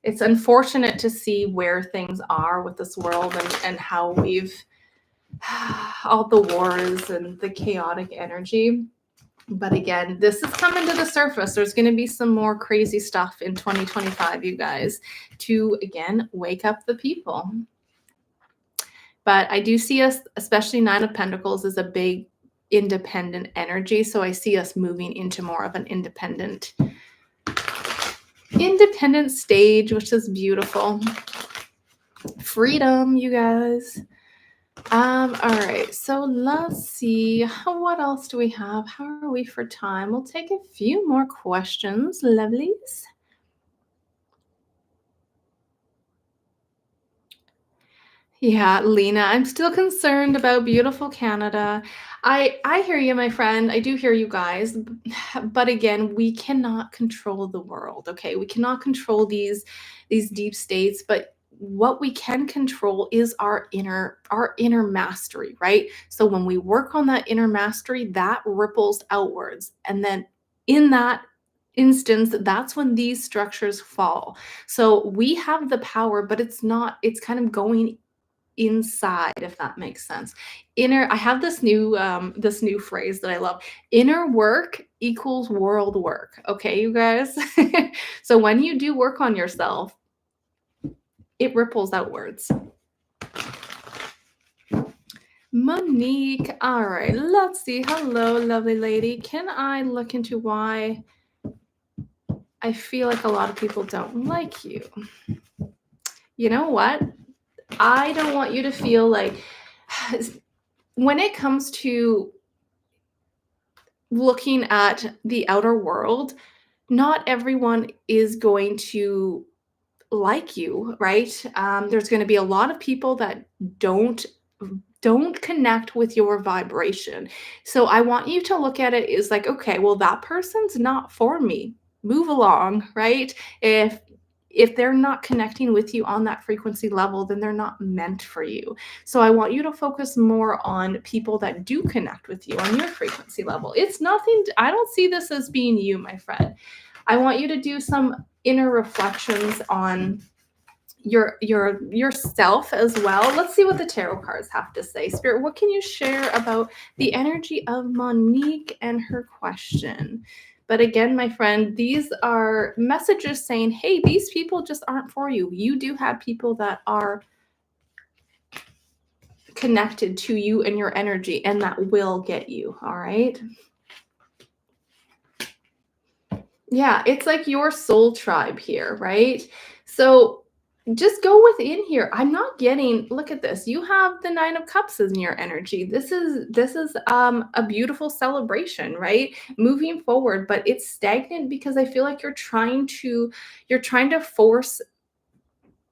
it's unfortunate to see where things are with this world and how we've all the wars and the chaotic energy. But again, this is coming to the surface. There's going to be some more crazy stuff in 2025, you guys, to, again, wake up the people. But I do see us, especially Nine of Pentacles, as a big independent energy. So I see us moving into more of an independent stage, which is beautiful. Freedom, you guys. All right, so let's see. What else do we have? How are we for time? We'll take a few more questions, lovelies. Yeah, Lena, I'm still concerned about beautiful Canada. I hear you, my friend. I do hear you guys. But again, we cannot control the world, okay? We cannot control these deep states, but what we can control is our inner mastery, right? So when we work on that inner mastery, that ripples outwards. And then in that instance, that's when these structures fall. So we have the power, but it's kind of going inside, if that makes sense. I have this new phrase that I love. Inner work equals world work. Okay, you guys. So when you do work on yourself, it ripples outwards. Monique. All right, let's see. Hello, lovely lady. Can I look into why I feel like a lot of people don't like you? You know what? I don't want you to feel like, when it comes to looking at the outer world, not everyone is going to like you, right? There's going to be a lot of people that don't connect with your vibration. So I want you to look at it as like, okay, well, that person's not for me. Move along, right? if they're not connecting with you on that frequency level, then they're not meant for you. So I want you to focus more on people that do connect with you on your frequency level. It's nothing, I don't see this as being you, my friend. I want you to do some inner reflections on yourself as well. Let's see what the tarot cards have to say. Spirit, what can you share about the energy of Monique and her question? But again, my friend, these are messages saying, hey, these people just aren't for you. You do have people that are connected to you and your energy, and that will get you. All right. Yeah, it's like your soul tribe here, right? So just go within here. I'm not getting, look at this. You have the 9 of Cups in your energy. This is a beautiful celebration, right? Moving forward, but it's stagnant because I feel like you're trying to force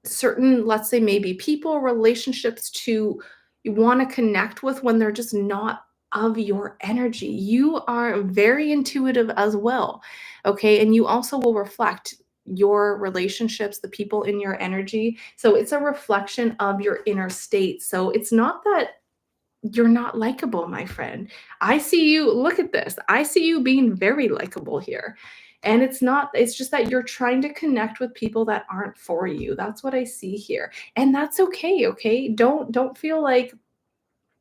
certain, let's say maybe people, relationships to you want to connect with when they're just not of your energy. You are very intuitive as well. Okay. And you also will reflect your relationships, the people in your energy. So it's a reflection of your inner state. So it's not that you're not likable, my friend. I see you, look at this. I see you being very likable here. And it's just that you're trying to connect with people that aren't for you. That's what I see here. And that's okay, okay? Don't feel like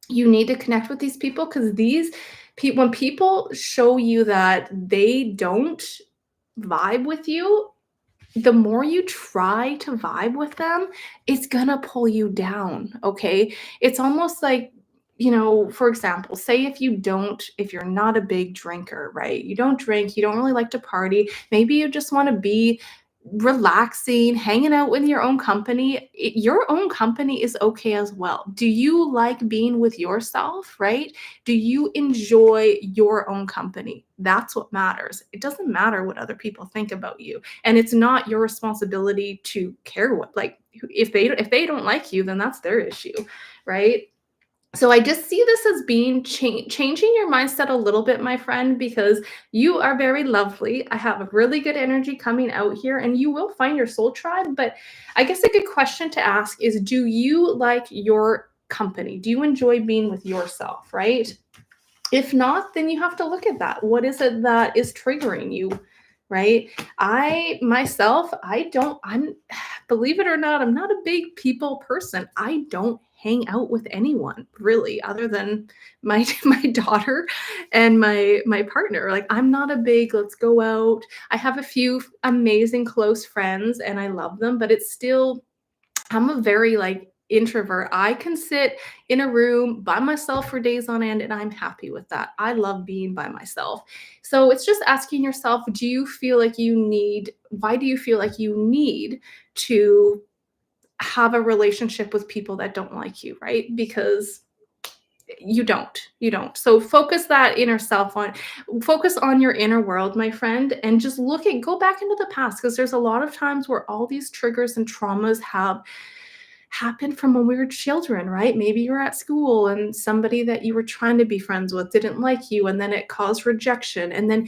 you need to connect with these people, because these people, when people show you that they don't vibe with you, the more you try to vibe with them, it's gonna pull you down, okay? It's almost like, for example, say if you're not a big drinker, right? You don't drink, you don't really like to party, maybe you just want to be relaxing, hanging out with your own company. Your own company is okay as well. Do you like being with yourself, right? Do you enjoy your own company? That's what matters. It doesn't matter what other people think about you. And it's not your responsibility to care what, like, if they don't like you, then that's their issue, right? So I just see this as being changing your mindset a little bit, my friend, because you are very lovely. I have a really good energy coming out here, and you will find your soul tribe. But I guess a good question to ask is, do you like your company? Do you enjoy being with yourself, right? If not, then you have to look at that. What is it that is triggering you, right? I myself, I'm believe it or not, I'm not a big people person. I don't hang out with anyone really, other than my my daughter and my partner. Like, I'm not a big let's go out. I have a few amazing close friends and I love them, but it's still, I'm a very like introvert. I can sit in a room by myself for days on end and I'm happy with that. I love being by myself. So it's just asking yourself, why do you feel like you need to have a relationship with people that don't like you, right? Because you don't. So focus on your inner world, my friend, and just go back into the past, because there's a lot of times where all these triggers and traumas have happened from when we were children, right? Maybe you're at school and somebody that you were trying to be friends with didn't like you, and then it caused rejection. And then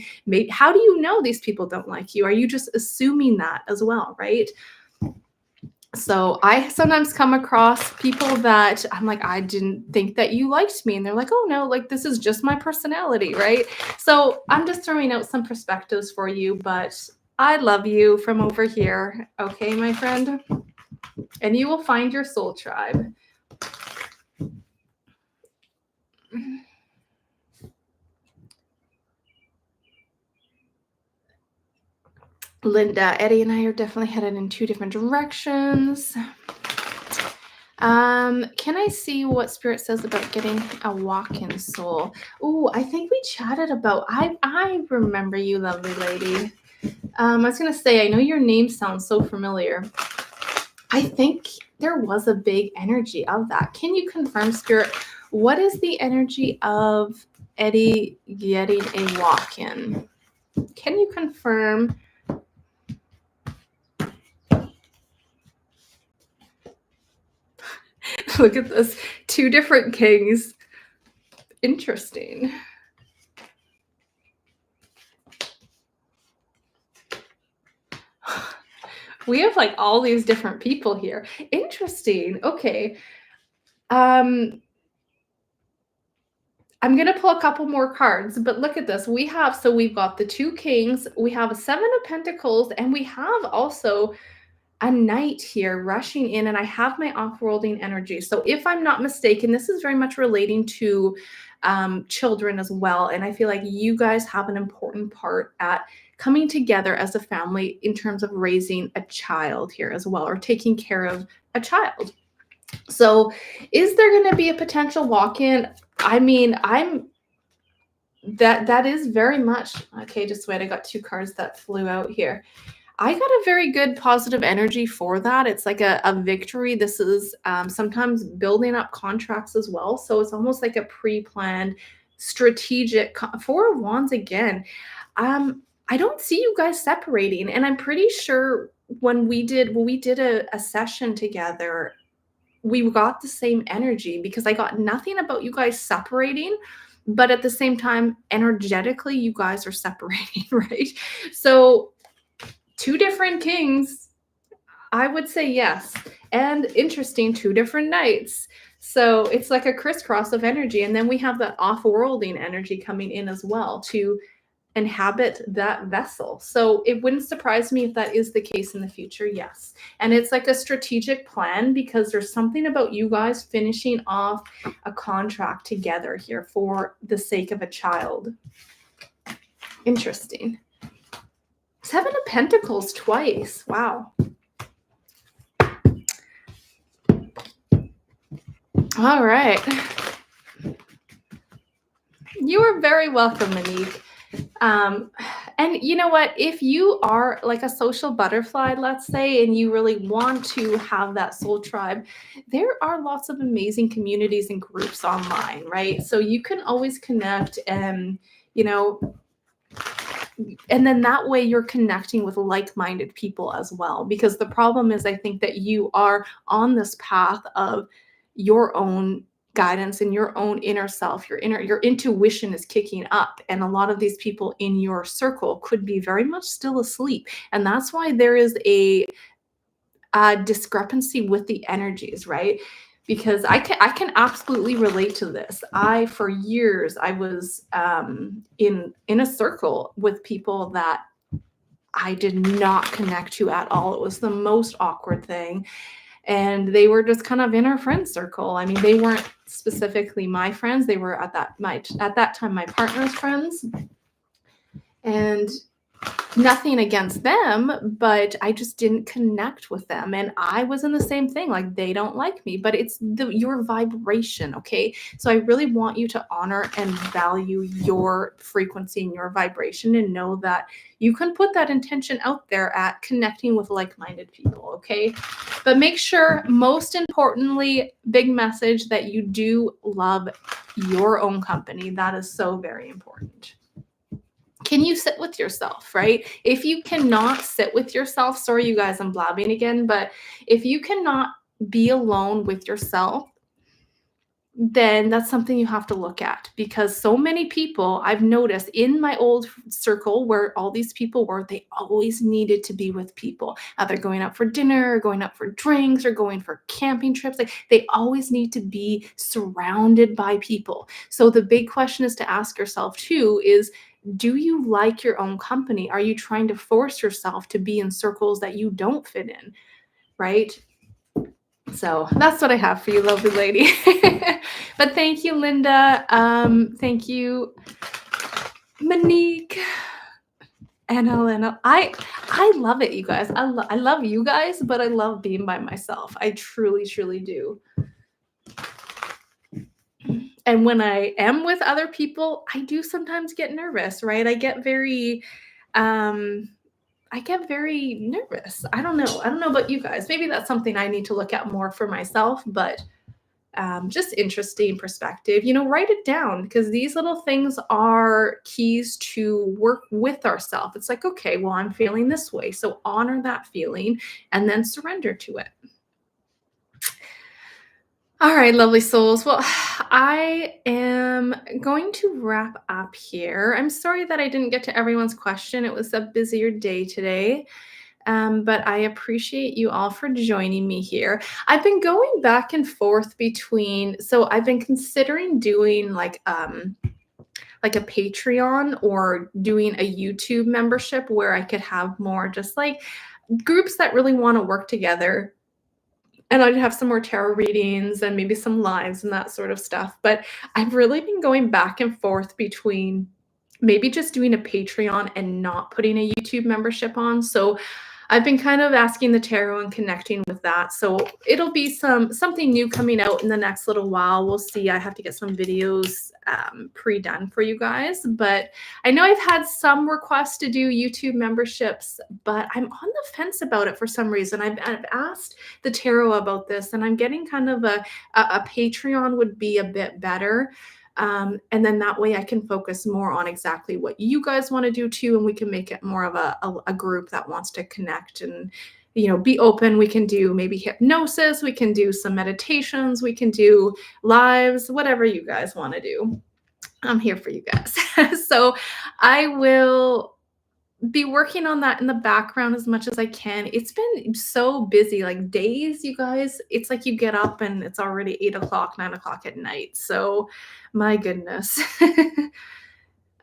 how do you know these people don't like you? Are you just assuming that as well, right? So I sometimes come across people that I'm like, I didn't think that you liked me. And they're like, oh no, like this is just my personality, right? So I'm just throwing out some perspectives for you, but I love you from over here. Okay, my friend? And you will find your soul tribe. Linda, Eddie and I are definitely headed in 2 different directions. Can I see what Spirit says about getting a walk-in soul? Oh, I think we chatted about, I remember you, lovely lady. I was gonna say, I know your name sounds so familiar. I think there was a big energy of that. Can you confirm, Spirit, what is the energy of Eddie getting a walk-in? Can you confirm? Look at this. 2 different kings. Interesting. We have like all these different people here. Interesting. Okay. I'm going to pull a couple more cards, but look at this. We've got the two kings, we have a 7 of Pentacles, and we have also a knight here rushing in, and I have my off-worlding energy. So if I'm not mistaken, this is very much relating to children as well. And I feel like you guys have an important part at coming together as a family in terms of raising a child here as well, or taking care of a child. So is there going to be a potential walk-in? I mean, that is very much okay. Just wait, I got 2 cards that flew out here. I got a very good positive energy for that. It's like a victory. This is sometimes building up contracts as well. So it's almost like a pre-planned strategic 4 of Wands again. I don't see you guys separating. And I'm pretty sure when we did a session together, we got the same energy, because I got nothing about you guys separating, but at the same time, energetically, you guys are separating, right? So 2 different kings, I would say yes. And interesting, 2 different knights. So it's like a crisscross of energy. And then we have that off-worlding energy coming in as well to inhabit that vessel. So it wouldn't surprise me if that is the case in the future, yes. And it's like a strategic plan, because there's something about you guys finishing off a contract together here for the sake of a child. Interesting. 7 of Pentacles twice. Wow. All right. You are very welcome, Monique. And you know what? If you are like a social butterfly, let's say, and you really want to have that soul tribe, there are lots of amazing communities and groups online, right? So you can always connect and, and then that way you're connecting with like-minded people as well. Because the problem is, I think that you are on this path of your own guidance and your own inner self. Your intuition is kicking up, and a lot of these people in your circle could be very much still asleep. And that's why there is a discrepancy with the energies, right? Because I can absolutely relate to this. For years I was in a circle with people that I did not connect to at all. It was the most awkward thing. And they were just kind of in our friend circle. I mean, they weren't specifically my friends. They were at that time my partner's friends. And nothing against them, but I just didn't connect with them. And I was in the same thing, like they don't like me, but it's your vibration, okay? So I really want you to honor and value your frequency and your vibration, and know that you can put that intention out there at connecting with like-minded people, okay? But make sure, most importantly, big message, that you do love your own company. That is so very important. Can you sit with yourself, right? If you cannot sit with yourself, sorry, you guys, I'm blabbing again, but if you cannot be alone with yourself, then that's something you have to look at. Because so many people I've noticed in my old circle, where all these people were, they always needed to be with people, either going out for dinner or going out for drinks or going for camping trips. Like, they always need to be surrounded by people. So the big question is to ask yourself too is, do you like your own company? Are you trying to force yourself to be in circles that you don't fit in, right? So that's what I have for you, lovely lady. But thank you, Linda. Thank you, Monique and Elena. I love it, you guys. I love you guys, but I love being by myself. I truly, truly do. And when I am with other people, I do sometimes get nervous, right? I get very nervous. I don't know about you guys. Maybe that's something I need to look at more for myself, but just interesting perspective. Write it down, because these little things are keys to work with ourselves. It's like, okay, well, I'm feeling this way. So honor that feeling and then surrender to it. All right, lovely souls. Well, I am going to wrap up here. I'm sorry that I didn't get to everyone's question. It was a busier day today. But I appreciate you all for joining me here. I've been going back and forth between, so I've been considering doing like a Patreon or doing a YouTube membership where I could have more just like groups that really want to work together, and I'd have some more tarot readings and maybe some lives and that sort of stuff. But I've really been going back and forth between maybe just doing a Patreon and not putting a YouTube membership on. So I've been kind of asking the tarot and connecting with that. So it'll be something new coming out in the next little while. We'll see. I have to get some videos pre-done for you guys. But I know I've had some requests to do YouTube memberships, but I'm on the fence about it for some reason. I've asked the tarot about this, and I'm getting kind of a Patreon would be a bit better. And then that way I can focus more on exactly what you guys want to do too. And we can make it more of a group that wants to connect and, be open. We can do maybe hypnosis. We can do some meditations. We can do lives, whatever you guys want to do. I'm here for you guys. So I will be working on that in the background as much as I can. It's been so busy, like days, you guys. It's like you get up and it's already 8 o'clock, 9 o'clock at night. So my goodness.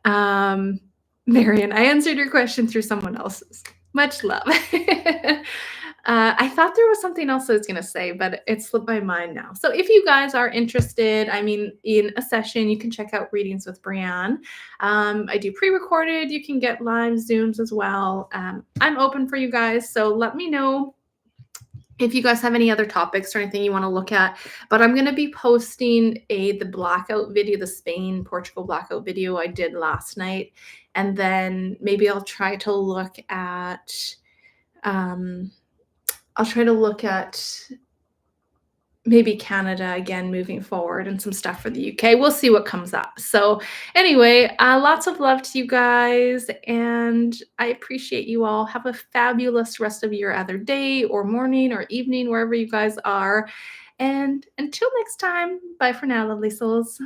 Marion, I answered your question through someone else's. Much love. I thought there was something else I was going to say, but it slipped my mind now. So if you guys are interested, in a session, you can check out Readings with Breanne. I do pre-recorded. You can get live Zooms as well. I'm open for you guys. So let me know if you guys have any other topics or anything you want to look at. But I'm going to be posting the blackout video, the Spain, Portugal blackout video I did last night. And then maybe I'll try to look at maybe Canada again moving forward and some stuff for the UK. We'll see what comes up. So anyway, lots of love to you guys, and I appreciate you all. Have a fabulous rest of your other day or morning or evening, wherever you guys are. And until next time, bye for now, lovely souls.